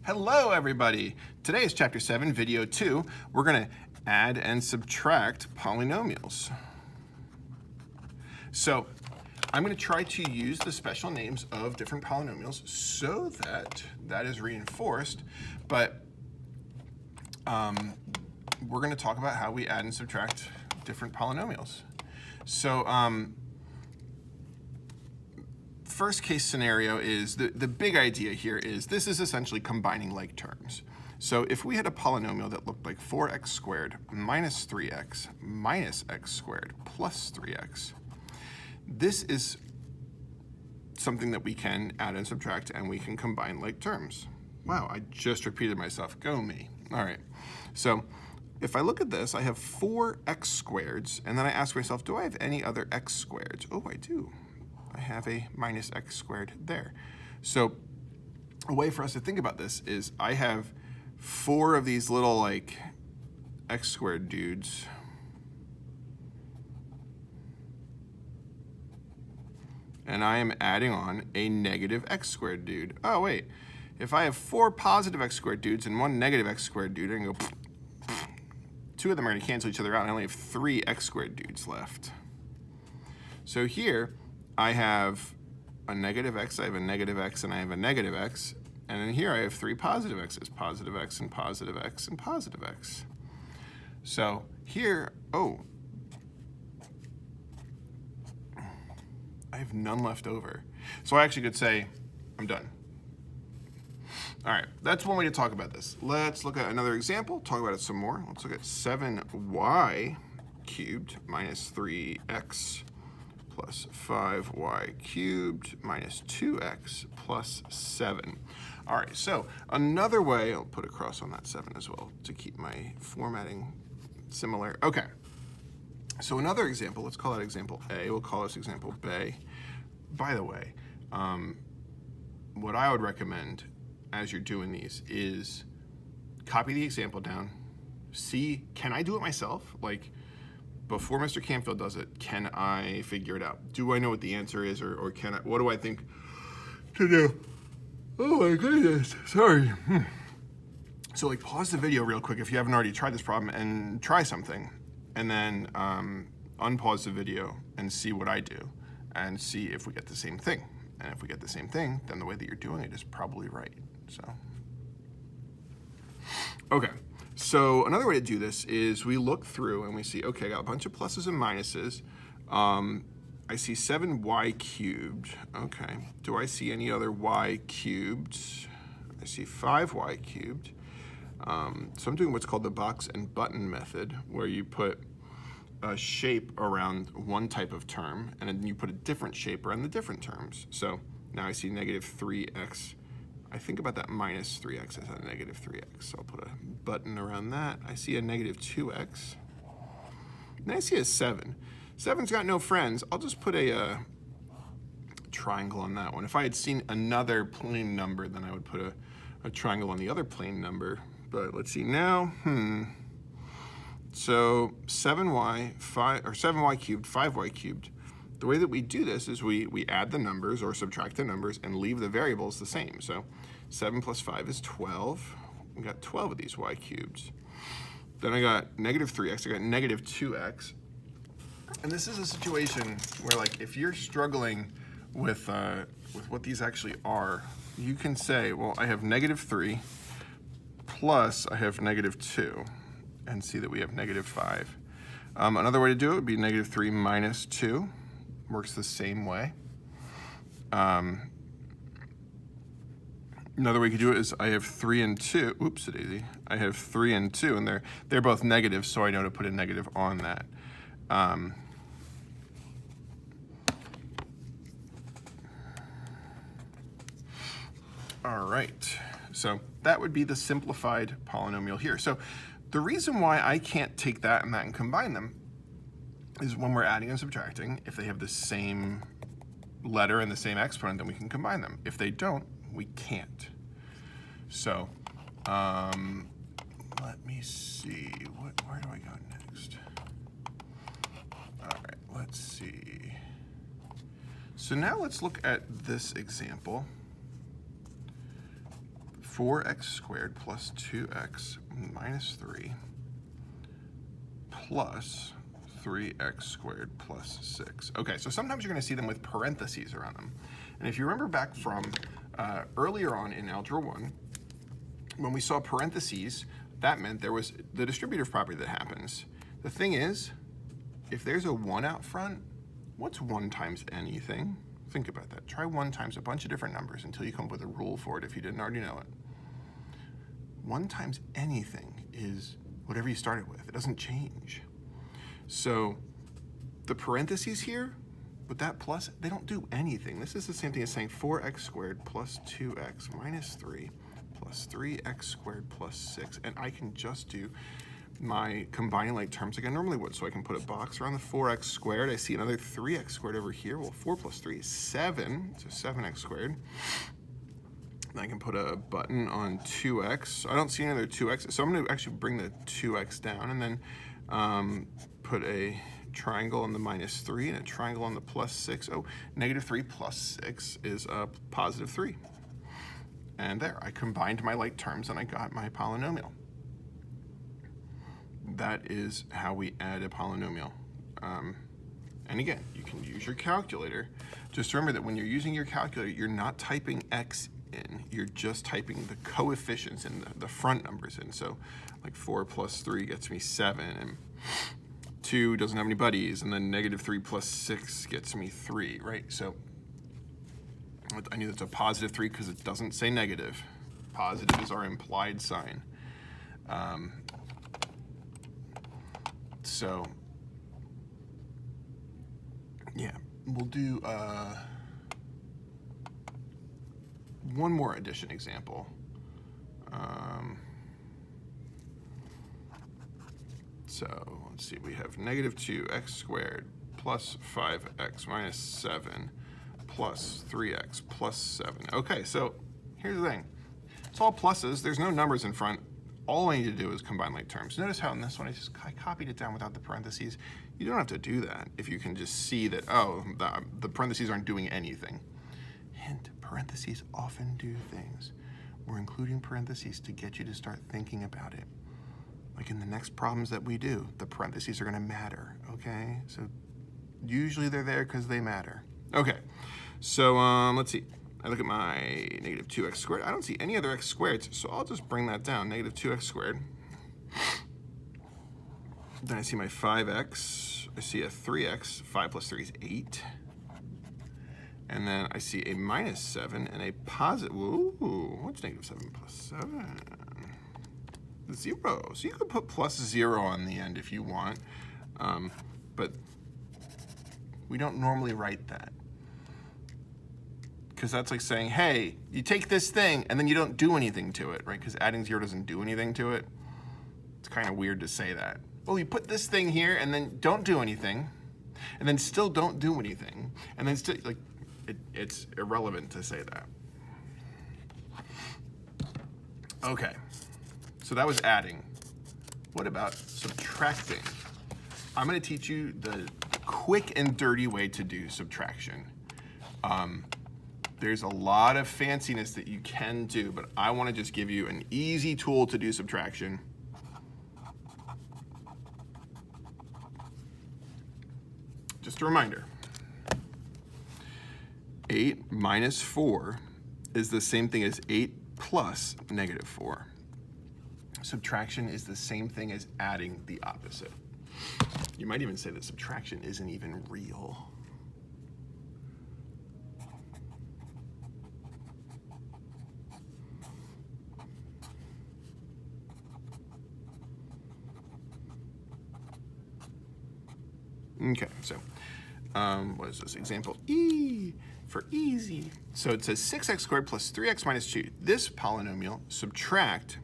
Hello everybody! Today is chapter 7, video 2. We're going to add and subtract polynomials. So I'm going to try to use the special names of different polynomials so that that is reinforced, but we're going to talk about how we add and subtract different polynomials. So first case scenario is, the big idea here is this is essentially combining like terms. So if we had a polynomial that looked like 4x squared minus 3x minus x squared plus 3x, this is something that we can add and subtract, and we can combine like terms. Wow, I just repeated myself. Go me. All right. So if I look at this, I have 4x squareds, and then I ask myself, do I have any other x squareds? Oh, I do. I have a minus x squared there. So a way for us to think about this is I have 4 of these little like x squared dudes. And I am adding on a negative x squared dude. Oh wait, if I have 4 positive x squared dudes and 1 negative x squared dude, I can go 2 of them are going to cancel each other out, and I only have 3 x squared dudes left. So here I have a negative x, I have a negative x, and I have a negative x. And then here I have 3 positive x's, positive x and positive x and positive x. So here, oh, I have none left over. So I actually could say, I'm done. All right, that's one way to talk about this. Let's look at another example, talk about it some more. Let's look at 7y cubed minus 3x plus 5y cubed minus 2x plus 7. All right, so another way, I'll put a cross on that 7 as well to keep my formatting similar. Okay, so another example, let's call that example A. We'll call this example B. By the way, what I would recommend as you're doing these is copy the example down, see, can I do it myself? Like, before Mr. Campfield does it, can I figure it out? Do I know what the answer is, or can I, what do I think to do? Oh my goodness, sorry. So like pause the video real quick if you haven't already tried this problem and try something, and then unpause the video and see what I do and see if we get the same thing. And if we get the same thing, then the way that you're doing it is probably right, so. Okay. So another way to do this is we look through and we see, okay, I got a bunch of pluses and minuses. I see 7y cubed. Okay. Do I see any other y cubed? I see 5y cubed. So I'm doing what's called the box and button method, where you put a shape around one type of term, and then you put a different shape around the different terms. So now I see negative 3x. I think about that minus 3x as a negative 3x. So I'll put a button around that. I see a negative 2x. Then I see a 7. 7's got no friends. I'll just put a triangle on that one. If I had seen another plane number, then I would put a triangle on the other plane number. But let's see now. So 7y cubed, 5y cubed. The way that we do this is we add the numbers or subtract the numbers and leave the variables the same. So 7 plus 5 is 12. We got 12 of these y cubes. Then I got negative 3x, I got negative 2x. And this is a situation where, like, if you're struggling with what these actually are, you can say, well, I have negative 3 plus I have negative 2, and see that we have negative 5. Another way to do it would be negative 3 minus 2. Works the same way. Another way you could do it is I have 3 and 2. Oops, daisy. I have 3 and 2, and they're both negative, so I know to put a negative on that. All right, so that would be the simplified polynomial here. So the reason why I can't take that and combine them is when we're adding and subtracting, if they have the same letter and the same exponent, then we can combine them. If they don't, we can't. So let me see, where do I go next? All right, let's see. So now let's look at this example. 4x squared plus 2x minus 3 plus 3x squared plus 6. Okay, so sometimes you're going to see them with parentheses around them. And if you remember back from earlier on in Algebra 1, when we saw parentheses, that meant there was the distributive property that happens. The thing is, if there's a 1 out front, what's 1 times anything? Think about that. Try 1 times a bunch of different numbers until you come up with a rule for it if you didn't already know it. 1 times anything is whatever you started with. It doesn't change. So the parentheses here, with that plus, they don't do anything. This is the same thing as saying 4x squared plus 2x minus 3 plus 3x squared plus 6. And I can just do my combining like terms like I normally would. So I can put a box around the 4x squared. I see another 3x squared over here. Well, 4 plus 3 is 7, so 7x squared. And I can put a button on 2x. I don't see any other 2x, so I'm going to actually bring the 2x down and then put a triangle on the minus 3 and a triangle on the plus 6. Oh, negative 3 plus 6 is a positive 3. And there, I combined my like terms and I got my polynomial. That is how we add a polynomial. And again, you can use your calculator. Just remember that when you're using your calculator, you're not typing x in, you're just typing the coefficients in, the front numbers in. So like 4 plus 3 gets me 7, and 2 doesn't have any buddies, and then negative 3 plus 6 gets me 3, right? So I knew that's a positive 3 because it doesn't say negative. Positive is our implied sign. So yeah, we'll do one more addition example. So let's see, we have negative 2x squared plus 5x minus 7 plus 3x plus 7. Okay, so here's the thing. It's all pluses. There's no numbers in front. All I need to do is combine like terms. Notice how in this one I copied it down without the parentheses. You don't have to do that if you can just see that, oh, the parentheses aren't doing anything. Hint, parentheses often do things. We're including parentheses to get you to start thinking about it. Like in the next problems that we do, the parentheses are going to matter, okay? So usually they're there because they matter. Okay, so let's see. I look at my negative 2x squared. I don't see any other x squareds, so I'll just bring that down, negative 2x squared. Then I see my 5x. I see a 3x. 5 plus 3 is 8. And then I see a minus 7 and a positive. Ooh, what's negative 7 plus 7? 0. So you could put plus 0 on the end if you want, but we don't normally write that. Because that's like saying, hey, you take this thing and then you don't do anything to it, right? Because adding 0 doesn't do anything to it. It's kind of weird to say that. Oh, you put this thing here and then don't do anything, and then still don't do anything, and then still, like, it's irrelevant to say that. Okay, so that was adding. What about subtracting? I'm going to teach you the quick and dirty way to do subtraction. There's a lot of fanciness that you can do, but I want to just give you an easy tool to do subtraction. Just a reminder, 8 minus 4 is the same thing as 8 plus negative 4. Subtraction is the same thing as adding the opposite. You might even say that subtraction isn't even real. Okay, so what is this? Example E for easy. So it says 6x squared plus 3x minus 2. This polynomial, subtract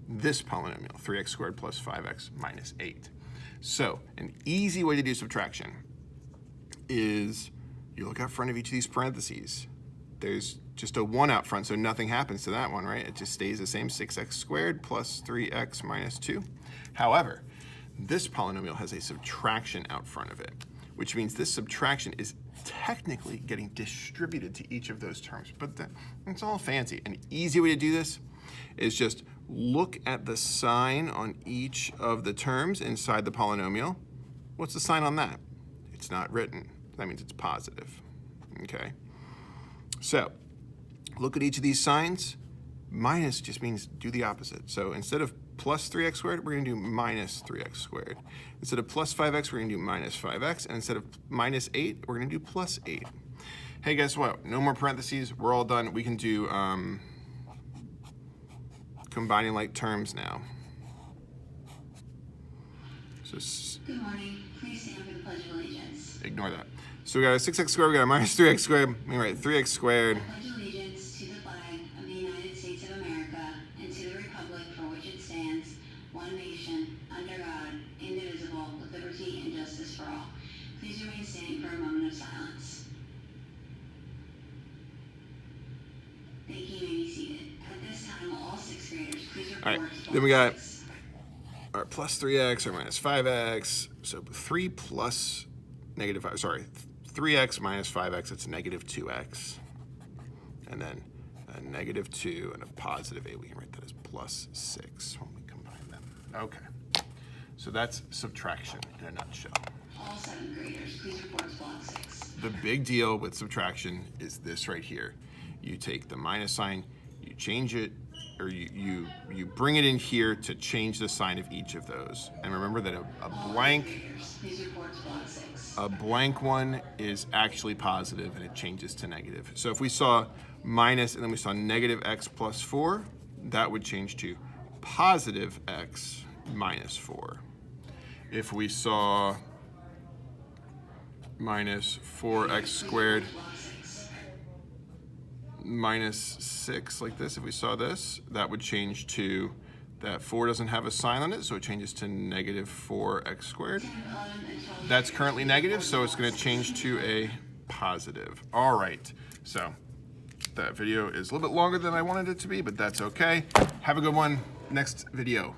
this polynomial, 3x squared plus 5x minus 8. So an easy way to do subtraction is you look out front of each of these parentheses. There's just a 1 out front, so nothing happens to that one, right? It just stays the same, 6x squared plus 3x minus 2. However, this polynomial has a subtraction out front of it, which means this subtraction is technically getting distributed to each of those terms, but it's all fancy. An easy way to do this is just look at the sign on each of the terms inside the polynomial. What's the sign on that? It's not written. That means it's positive. Okay? So, look at each of these signs. Minus just means do the opposite. So instead of plus 3x squared, we're going to do minus 3x squared. Instead of plus 5x, we're going to do minus 5x. And instead of minus 8, we're going to do plus 8. Hey, guess what? No more parentheses. We're all done. We can do combining like terms now. So good morning. Please stand for the Pledge of Allegiance. Ignore that. So we got a 6x squared, we got a minus 3x squared. We can write 3x squared. I pledge allegiance to the flag of the United States of America and to the republic for which it stands, one nation, under God, indivisible, with liberty and justice for all. Please remain standing for a moment of silence. Thank you. You may be seated. At this time, will all sixth graders please report. All right, then we got our plus 3x or minus 5x. So 3 plus negative 5, sorry, 3x minus 5x, it's negative 2x. And then a negative 2 and a positive 8, we can write that as plus 6 when we combine them. Okay, so that's subtraction in a nutshell. All seventh graders, please report to block 6. The big deal with subtraction is this right here. You take the minus sign, you change it, or you bring it in here to change the sign of each of those. And remember that a blank one is actually positive and it changes to negative. So if we saw minus and then we saw negative x plus 4, that would change to positive x minus 4. If we saw minus 4x squared minus 6 like this, if we saw this, that would change to that 4 doesn't have a sign on it, so it changes to negative 4x squared. That's currently negative, so it's going to change to a positive. All right, so that video is a little bit longer than I wanted it to be, but that's okay. Have a good one. Next video.